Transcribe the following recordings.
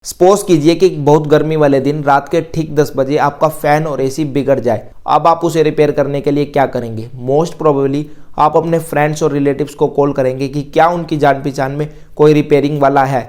Suppose कीजिए कि बहुत गर्मी वाले दिन रात के ठीक 10 बजे आपका फैन और एसी बिगड़ जाए। अब आप उसे रिपेयर करने के लिए क्या करेंगे? मोस्ट प्रोबेबली आप अपने फ्रेंड्स और रिलेटिव्स को कॉल करेंगे कि क्या उनकी जान पहचान में कोई रिपेयरिंग वाला है।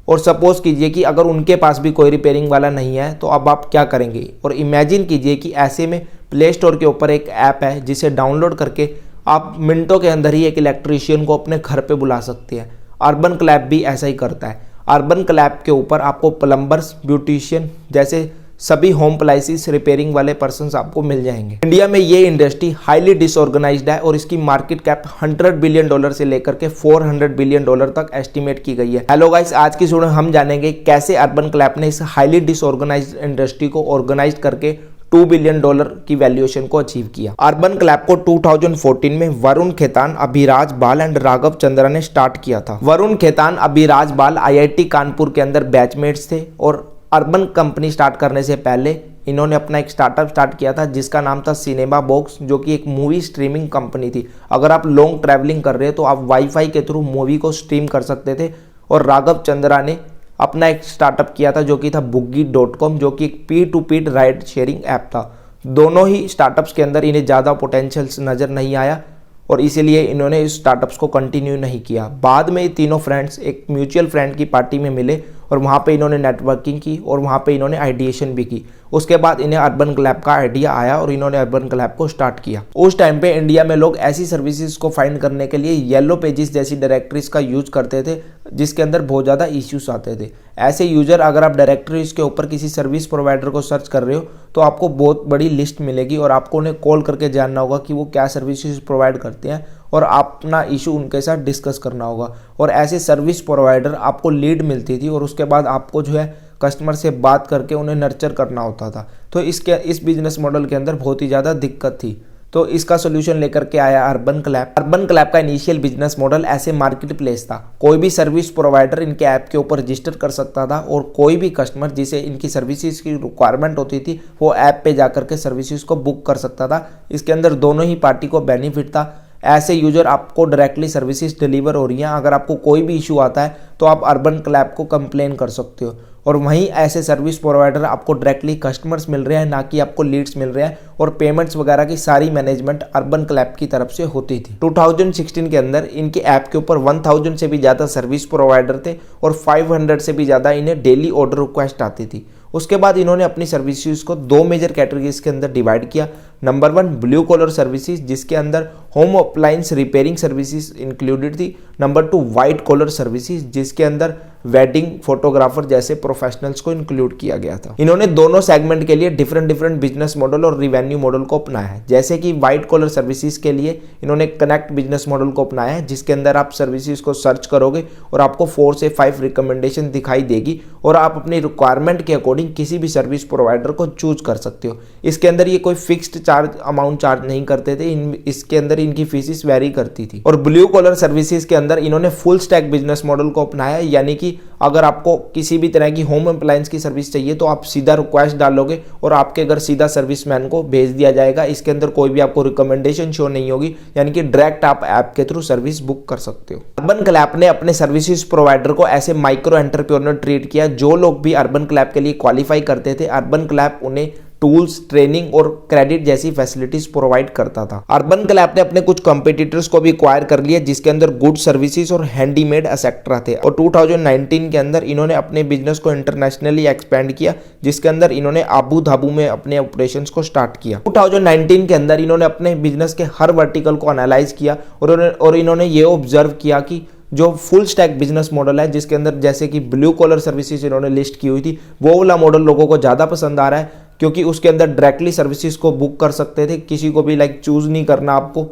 और सपोज कीजिए कि अगर उनके पास भी कोई रिपेयरिंग वाला नहीं है तो अब आप क्या करेंगे? और इमेजिन कीजिए कि ऐसे में प्ले स्टोर के ऊपर एक ऐप है जिसे डाउनलोड करके आप मिनटों के अंदर ही एक इलेक्ट्रीशियन को अपने घर पे बुला सकते हैं। अर्बन क्लैप भी ऐसा ही करता है। अर्बन क्लैप के ऊपर आपको प्लम्बर्स, ब्यूटिशियन जैसे सभी होम अप्लायंसेस रिपेयरिंग वाले पर्सन्स आपको मिल जाएंगे। इंडिया में ये इंडस्ट्री हाईली डिसऑर्गेनाइज्ड है और इसकी मार्केट कैप $100 बिलियन से लेकर के $400 बिलियन तक एस्टिमेट की गई है। हेलो गाइस, आज की वीडियो में हम जानेंगे कैसे अर्बन क्लैप ने इस हाईली डिसऑर्गेनाइज्ड इंडस्ट्री को ऑर्गेनाइज करके $2 बिलियन की वैल्यूएशन को अचीव किया। अर्बन क्लैप को 2014 में वरुण खेतान, अभिराज बाल एंड राघव चंद्रा ने स्टार्ट किया था। वरुण खेतान, अभिराज बाल IIT कानपुर के अंदर बैचमेट्स थे और अर्बन कंपनी स्टार्ट करने से पहले इन्होंने अपना एक स्टार्टअप स्टार्ट किया था जिसका नाम था सिनेमा बॉक्स, जो कि एक मूवी स्ट्रीमिंग कंपनी थी। अगर आप लॉन्ग ट्रैवलिंग कर रहे हो तो आप वाईफाई के थ्रू मूवी को स्ट्रीम कर सकते थे। और राघव चंद्रा ने अपना एक स्टार्टअप किया था जो कि था boogie.com, जो कि एक P2P राइड शेयरिंग ऐप था। दोनों ही स्टार्टअप्स के अंदर इन्हें ज़्यादा पोटेंशियल्स नज़र नहीं आया और इसीलिए इन्होंने इस स्टार्टअप्स को कंटिन्यू नहीं किया। बाद में ये तीनों फ्रेंड्स एक म्यूचुअल फ्रेंड की पार्टी में मिले और वहाँ पे इन्होंने नेटवर्किंग की और वहाँ पे इन्होंने आइडिएशन भी की। उसके बाद इन्हें अर्बन क्लैप का आइडिया आया और इन्होंने अर्बन क्लैप को स्टार्ट किया। उस टाइम पे इंडिया में लोग ऐसी सर्विसेज को फाइंड करने के लिए येलो पेजेस जैसी डायरेक्टरीज का यूज करते थे जिसके अंदर बहुत ज़्यादा इश्यूज आते थे। ऐसे यूजर अगर आप डायरेक्टरीज के ऊपर किसी सर्विस प्रोवाइडर को सर्च कर रहे हो तो आपको बहुत बड़ी लिस्ट मिलेगी और आपको उन्हें कॉल करके जानना होगा कि वो क्या सर्विसेज प्रोवाइड करते हैं और अपना इशू उनके साथ डिस्कस करना होगा। और ऐसे सर्विस प्रोवाइडर आपको लीड मिलती थी और उसके बाद आपको जो है कस्टमर से बात करके उन्हें नर्चर करना होता था। तो इस बिजनेस मॉडल के अंदर बहुत ही ज़्यादा दिक्कत थी। तो इसका सोल्यूशन लेकर के आया अर्बन क्लैप। अर्बन क्लैप का इनिशियल बिजनेस मॉडल ऐसे मार्केट प्लेस था। कोई भी सर्विस प्रोवाइडर इनके ऐप के ऊपर रजिस्टर कर सकता था और कोई भी कस्टमर जिसे इनकी सर्विसेज की रिक्वायरमेंट होती थी वो ऐप पे जाकर के सर्विसेज को बुक कर सकता था। इसके अंदर दोनों ही पार्टी को बेनिफिट था। ऐसे यूजर आपको डायरेक्टली सर्विसेज डिलीवर हो रही हैं। अगर आपको कोई भी इशू आता है तो आप अर्बन क्लैप को कंप्लेन कर सकते हो और वहीं ऐसे सर्विस प्रोवाइडर आपको डायरेक्टली कस्टमर्स मिल रहे हैं, ना कि आपको लीड्स मिल रहे हैं। और पेमेंट्स वगैरह की सारी मैनेजमेंट अर्बन क्लैप की तरफ से होती थी। 2016 के अंदर इनके ऐप के ऊपर 1000 से भी ज़्यादा सर्विस प्रोवाइडर थे और 500 से भी ज़्यादा इन्हें डेली ऑर्डर रिक्वेस्ट आती थी। उसके बाद इन्होंने अपनी सर्विसेज को दो मेजर कैटेगरीज के अंदर डिवाइड किया। नंबर 1 ब्लू कॉलर सर्विसेज, जिसके अंदर home appliance repairing services included थी। नंबर 2 वाइट कॉलर सर्विसेज, जिसके अंदर वेडिंग फोटोग्राफर जैसे प्रोफेशनल्स को इंक्लूड किया गया था। इन्होंने दोनों सेगमेंट के लिए डिफरेंट बिजनेस मॉडल और रिवेन्यू मॉडल को अपनाया है। जैसे कि व्हाइट कॉलर सर्विसेज के लिए इन्होंने कनेक्ट बिजनेस मॉडल को अपनाया है, जिसके अंदर आप सर्विसेज को सर्च करोगे और आपको 4 से 5 रिकमेंडेशन दिखाई देगी और आप अपनी रिक्वायरमेंट के अकॉर्डिंग किसी भी सर्विस प्रोवाइडर को चूज कर सकते हो। इसके अंदर ये कोई फिक्स्ड अमाउंट चार्ज नहीं करते थे। इसके अंदर इनकी फीसिस वेरी करती थी। और ब्लू कॉलर सर्विसेज के अंदर इन्होंने फुल स्टैक बिजनेस मॉडल को अपनाया, यानी कि अगर आपको किसी भी तरह की होम अप्लायंस की सर्विस चाहिए तो आप सीधा रिक्वेस्ट डालोगे और आपके घर सीधा सर्विसमैन को भेज दिया जाएगा। इसके अंदर कोई भी आपको रिकमेंडेशन शो नहीं होगी, यानी कि डायरेक्ट आप ऐप के थ्रू सर्विस बुक कर सकते हो। अर्बन क्लैप ने अपने सर्विसेज प्रोवाइडर को ऐसे माइक्रो एंटरप्रेन्योर ट्रीट किया। जो लोग भी अर्बन क्लैप के लिए क्वालिफाई करते थे, अर्बन क्लैप उन्हें टूल्स, ट्रेनिंग और क्रेडिट जैसी फैसिलिटीज प्रोवाइड करता था। अर्बन क्लैप ने अपने कुछ कंपटीटर्स को भी एक्वायर कर लिया, जिसके अंदर गुड सर्विसेज और हैंडीमेड एसेट्रा थे। और 2019 के अंदर इन्होंने अपने बिजनेस को इंटरनेशनली एक्सपेंड किया, जिसके अंदर इन्होंने अबू धाबी में अपने ऑपरेशंस को स्टार्ट किया। 2019 के अंदर इन्होंने अपने बिजनेस के हर वर्टिकल को एनालाइज किया और इन्होंने ये ऑब्जर्व किया कि जो फुल स्टैक बिजनेस मॉडल है, जिसके अंदर जैसे कि ब्लू कॉलर सर्विसेज इन्होंने लिस्ट की हुई थी, वो वाला मॉडल लोगों को ज़्यादा पसंद आ रहा है, क्योंकि उसके अंदर डायरेक्टली सर्विसेज को बुक कर सकते थे, किसी को भी चूज नहीं करना आपको।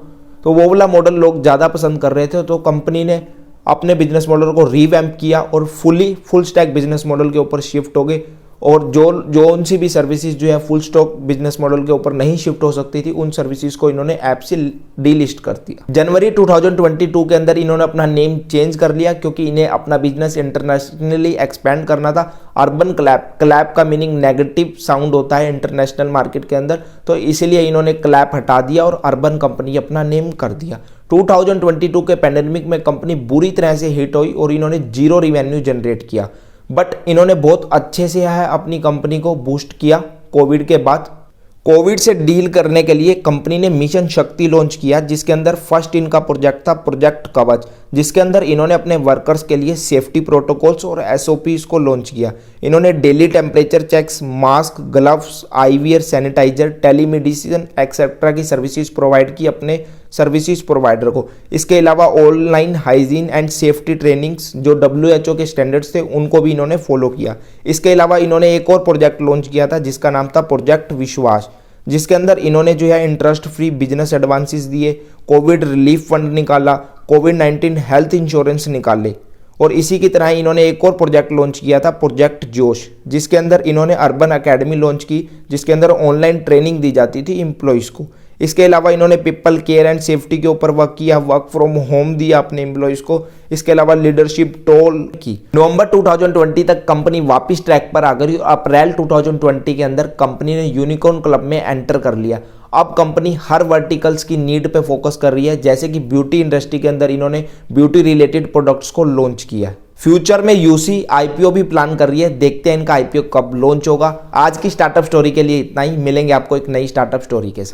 तो वो वाला मॉडल लोग ज़्यादा पसंद कर रहे थे। तो कंपनी ने अपने बिजनेस मॉडल को रीवैम्प किया और फुल स्टैक बिजनेस मॉडल के ऊपर शिफ्ट हो गए। और जो उनसी भी सर्विसेज जो है फुल स्टॉक बिजनेस मॉडल के ऊपर नहीं शिफ्ट हो सकती थी, उन सर्विसेज को इन्होंने ऐप से डीलिस्ट कर दिया। जनवरी 2022 के अंदर इन्होंने अपना नेम चेंज कर लिया, क्योंकि इन्हें अपना बिजनेस इंटरनेशनली एक्सपेंड करना था। अर्बन क्लैप का मीनिंग नेगेटिव साउंड होता है इंटरनेशनल मार्केट के अंदर, तो इसीलिए इन्होंने क्लैप हटा दिया और अर्बन कंपनी अपना नेम कर दिया। 2022 के पैंडेमिक में कंपनी बुरी तरह से हिट हुई और इन्होंने जीरो रिवेन्यू जनरेट किया। बट इन्होंने बहुत अच्छे से है अपनी कंपनी को बूस्ट किया कोविड के बाद। कोविड से डील करने के लिए कंपनी ने मिशन शक्ति लॉन्च किया, जिसके अंदर फर्स्ट इनका प्रोजेक्ट था प्रोजेक्ट कवच, जिसके अंदर इन्होंने अपने वर्कर्स के लिए सेफ्टी प्रोटोकॉल्स और एसओपीज को लॉन्च किया। इन्होंने daily temperature checks, mask, gloves, IVR, sanitiser, telemedicine etcetera की सर्विसेज प्रोवाइड की अपने सर्विसेज प्रोवाइडर को। इसके अलावा online hygiene and safety trainings जो WHO के स्टैंडर्ड्स थे उनको भी इन्होंने फॉलो किया। इसके अलावा इन्होंने एक और प्रोजेक्ट लॉन्च किया था जिसका नाम था प्रोजेक्ट विश्वास, जिसके अंदर इन्होंने जो है इंटरेस्ट फ्री बिजनेस एडवांसेस दिए, कोविड रिलीफ फंड निकाला, कोविड-19 हेल्थ इंश्योरेंस निकाले। और इसी की तरह इन्होंने एक और प्रोजेक्ट लॉन्च किया था प्रोजेक्ट जोश, जिसके अंदर इन्होंने अर्बन अकेडमी लॉन्च की, जिसके अंदर ऑनलाइन ट्रेनिंग दी जाती थी एम्प्लॉयज़ को। इसके अलावा इन्होंने पीपल केयर एंड सेफ्टी के ऊपर वर्क किया, वर्क फ्रॉम होम दिया अपने एम्प्लॉयज़ को। इसके अलावा लीडरशिप टोल की। नवंबर 2020 तक कंपनी वापस ट्रैक पर आ गई। अप्रैल 2020 के अंदर कंपनी ने यूनिकॉर्न क्लब में एंटर कर लिया। अब कंपनी हर वर्टिकल्स की नीड पे फोकस कर रही है, जैसे कि ब्यूटी इंडस्ट्री के अंदर इन्होंने ब्यूटी रिलेटेड प्रोडक्ट्स को लॉन्च किया। फ्यूचर में यूसी आईपीओ भी प्लान कर रही है, देखते हैं इनका आईपीओ कब लॉन्च होगा। आज की स्टार्टअप स्टोरी के लिए इतना ही, मिलेंगे आपको एक नई स्टार्टअप स्टोरी के साथ।